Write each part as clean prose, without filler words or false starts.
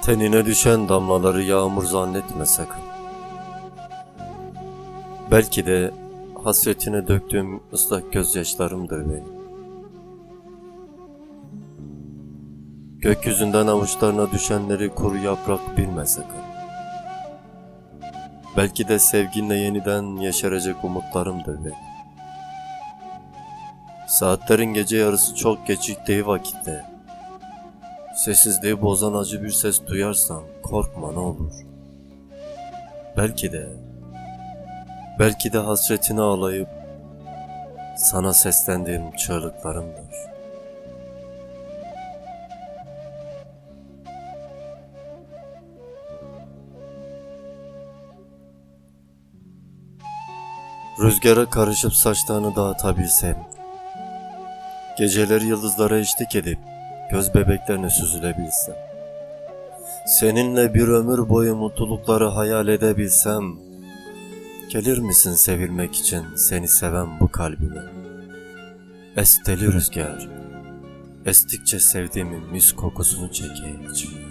Tenine düşen damlaları yağmur zannetme sakın. Belki de hasretine döktüğüm ıslak gözyaşlarımdır benim. Gökyüzünden avuçlarına düşenleri kuru yaprak bilme sakın. Belki de sevginle yeniden yeşerecek umutlarımdır benim. Saatlerin gece yarısı çok geciktiği vakitte, sessizliği bozan acı bir ses duyarsan korkma ne olur. Belki de hasretini ağlayıp sana seslendiğim çığlıklarımdır. Rüzgara karışıp saçlarını dağıtabilsem, geceleri yıldızlara eşlik edip göz bebeklerine süzülebilsem, seninle bir ömür boyu mutlulukları hayal edebilsem, gelir misin sevilmek için seni seven bu kalbime? Es deli rüzgar, estikçe sevdiğimin mis kokusunu çekeyim içime.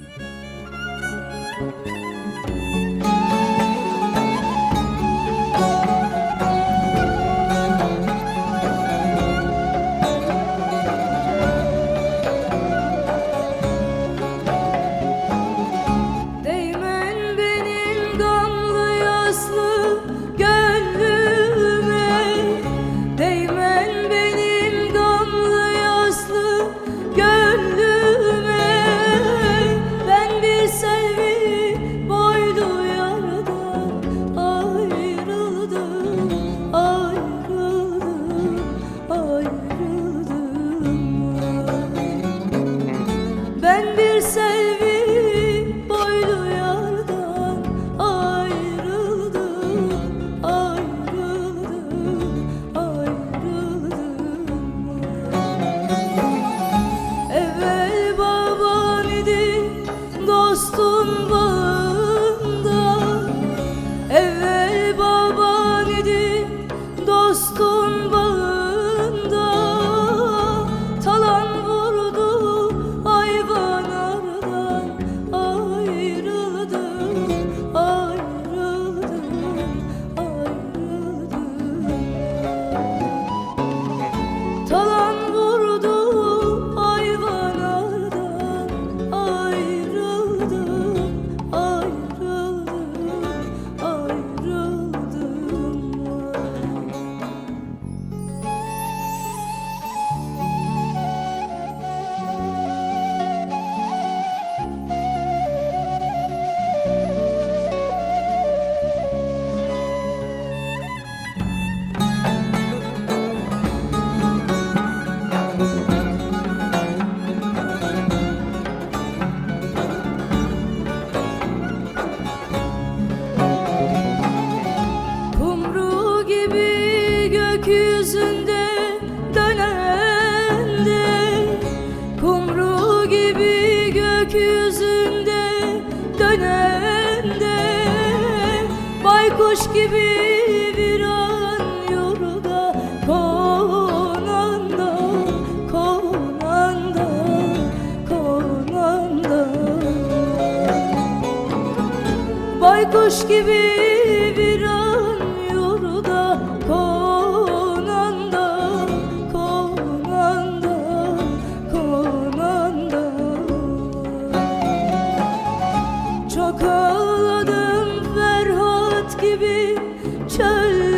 Ben bir selvi boylu yardan ayrıldım, ayrıldım, ayrıldım. Evvel baban idi dostum bağında, evvel baban idi dostum bağında. Talan vurdu hayvan ardan, ayrıldım, ayrıldım, ayrıldım. Talan vurdu hayvan ardan, ayrıldım, ayrıldım, ayrıldım. Kumru gibi gökyüzünde dönen de, kumru gibi gökyüzünde dönen de, baykuş gibi bir an yolda konan da, konan da, konan da. Baykuş gibi bir an yolda konan da, konan da, konan da. Çok ağladım Ferhat gibi çöl